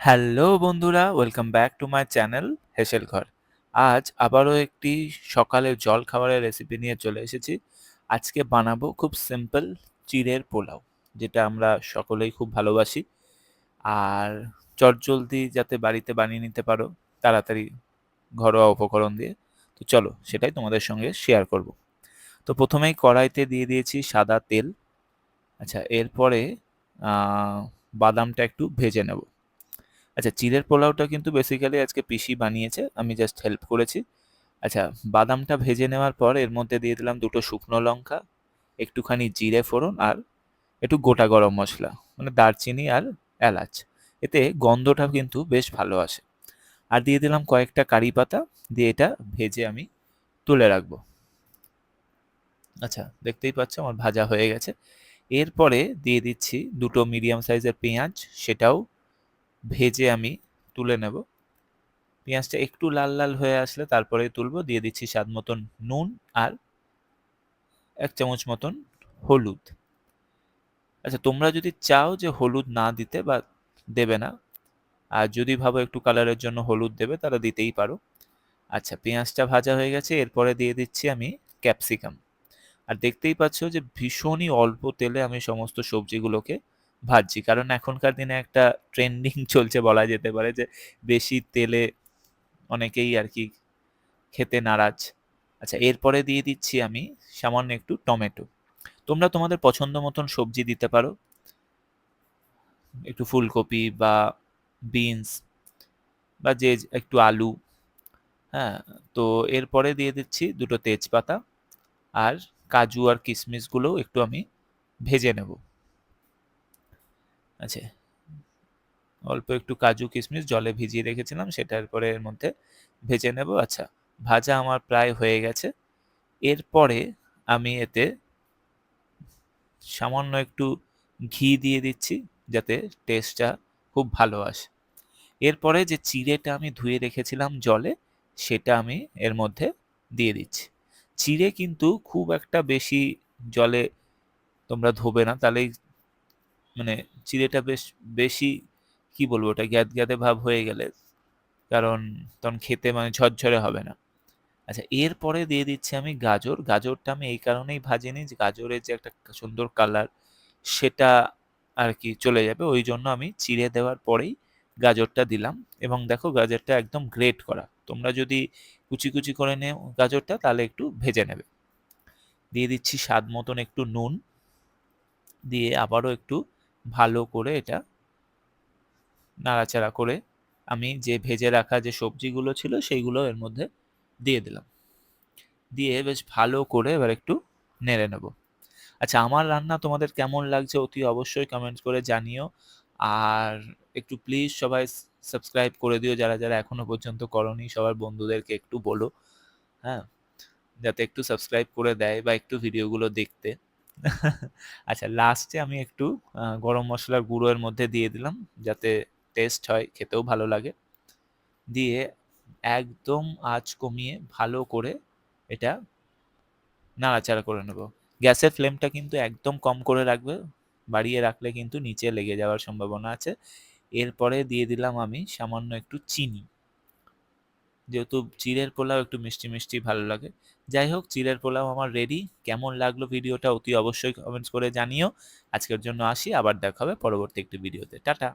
Hello বন্ধুরা, welcome back to my channel Hesel Ghar. আজ আবারও একটি সকালের জল খাবারের রেসিপি নিয়ে চলে এসেছি। আজকে বানাবো খুব সিম্পল চিড়ের পোলাও, যেটা আমরা সকলেই খুব ভালোবাসি। আর চটজলদি যাতে বাড়িতে বানিয়ে নিতে পারো তাড়াতাড়ি ঘরোয়া উপকরণ দিয়ে। তো চলো সেটাই তোমাদের সঙ্গে শেয়ার করব। তো প্রথমেই কড়াইতে দিয়ে দিয়েছি সাদা তেল। আচ্ছা, এরপরে বাদামটা একটু ভেজে নেব। আচ্ছা, চিড়ের পোলাওটা কিন্তু বেসিক্যালি আজকে পিসি বানিয়েছে, আমি জাস্ট হেল্প করেছি। আচ্ছা, বাদামটা ভেজে নেওয়ার পর এর মধ্যে দিয়ে দিলাম দুটো শুকনো লঙ্কা, একটুখানি জিরে ফোড়ন আর একটু গোটা গরম মশলা, মানে দারচিনি আর এলাচ। এতে গন্ধটা কিন্তু বেশ ভালো আসে। আর দিয়ে দিলাম কয়েকটা কারি পাতা, দিয়ে এটা ভেজে আমি তুলে রাখবো। আচ্ছা, দেখতেই পাচ্ছ আমার ভাজা হয়ে গেছে। এরপরে দিয়ে দিচ্ছি দুটো মিডিয়াম সাইজের পেঁয়াজ, সেটাও ভেজে আমি তুলে নেব। পেঁয়াজটা একটু লাল লাল হয়ে আসলে তারপরে তুলবো। দিয়ে দিচ্ছি স্বাদ মতন নুন আর 1 চামচ মতন হলুদ। আচ্ছা, তোমরা যদি চাও যে হলুদ না দিতে বা দেবে না, আর যদি ভাবো একটু কালারের জন্য হলুদ দেবে, তাহলে দিতেই পারো। আচ্ছা, পেঁয়াজটা ভাজা হয়ে গেছে, এরপরে দিয়ে দিচ্ছি আমি ক্যাপসিকাম। আর দেখতেই পাচ্ছ যে ভীষণই অল্প তেলে আমি সমস্ত সবজিগুলোকে ভাজছি, কারণ এখনকার দিনে একটা ট্রেন্ডিং চলছে বলা যেতে পারে, যে বেশি তেলে অনেকেই আর কি খেতে নারাজ। আচ্ছা, এরপরে দিয়ে দিচ্ছি আমি সামান্য একটু টমেটো। তোমরা তোমাদের পছন্দ মতন সবজি দিতে পারো, একটু ফুলকপি বা বিনস বা যে একটু আলু। হ্যাঁ, তো এরপরে দিয়ে দিচ্ছি দুটো তেজপাতা, আর কাজু আর কিশমিশগুলো একটু আমি ভেজে নেব। আচ্ছা, অল্প একটু কাজু কিশমিশ জলে ভিজিয়ে রেখেছিলাম, সেটার পরে এর মধ্যে ভেজে নেব। আচ্ছা, ভাজা আমার প্রায় হয়ে গেছে। এরপরে আমি এতে সামান্য একটু ঘি দিয়ে দিচ্ছি, যাতে টেস্টটা খুব ভালো আসে। এরপরে যে চিড়েটা আমি ধুয়ে রেখেছিলাম জলে, সেটা আমি এর মধ্যে দিয়ে দিচ্ছি। চিড়ে কিন্তু খুব একটা বেশি জলে তোমরা ধোবে না, তাহলেই মানে চিড়েটা বেশ বেশি, কি বলবো, ওটা গ্যাদগ্যাদে ভাব হয়ে গেলে, কারণ তখন খেতে মানে ঝরঝরে হবে না। আচ্ছা, এরপরে দিয়ে দিচ্ছি আমি গাজর। গাজরটা আমি এই কারণেই ভাজিনি যে গাজরের যে একটা সুন্দর কালার, সেটা আর কি চলে যাবে, ওই জন্য আমি চিড়ে দেওয়ার পরেই গাজরটা দিলাম। এবং দেখো, গাজরটা একদম গ্রেট করা। তোমরা যদি কুচি কুচি করে নেও গাজরটা, তাহলে একটু ভেজে নেবে। দিয়ে দিচ্ছি স্বাদ মতন একটু নুন, দিয়ে আবারও একটু ভালো করে এটা নাড়াচাড়া করে আমি যে ভেজে রাখা যে সবজিগুলো ছিল সেইগুলো এর মধ্যে দিয়ে দিলাম। দিয়ে বেশ ভালো করে এবার একটু নেড়ে নেব। আচ্ছা, আমার রান্না তোমাদের কেমন লাগছে অতি অবশ্যই কমেন্ট করে জানিও। আর একটু প্লিজ সবাই সাবস্ক্রাইব করে দিও, যারা যারা এখনো পর্যন্ত করনি, সবার বন্ধুদেরকে একটু বলো, হ্যাঁ, যাতে একটু সাবস্ক্রাইব করে দেয় বা একটু ভিডিওগুলো দেখতে। আচ্ছা, লাস্টে আমি একটু গরম মশলার গুঁড়ো এর মধ্যে দিয়ে দিলাম, যাতে টেস্ট হয়, খেতেও ভালো লাগে। দিয়ে একদম আঁচ কমিয়ে ভালো করে এটা নাড়াচাড়া করে নেব। গ্যাসের ফ্লেমটা কিন্তু একদম কম করে রাখবে, বাড়িয়ে রাখলে কিন্তু নিচে লেগে যাওয়ার সম্ভাবনা আছে। এরপরে দিয়ে দিলাম আমি সামান্য একটু চিনি, যেহেতু চিড়ের পোলাও একটু মিষ্টি মিষ্টি ভালো লাগে। যাই হোক, চিড়ের পোলাও আমার রেডি। কেমন লাগলো ভিডিওটা অতি অবশ্যই কমেন্টস করে জানিও। আজকের জন্য আসি, আবার দেখা হবে পরবর্তী একটি ভিডিওতে। টাটা।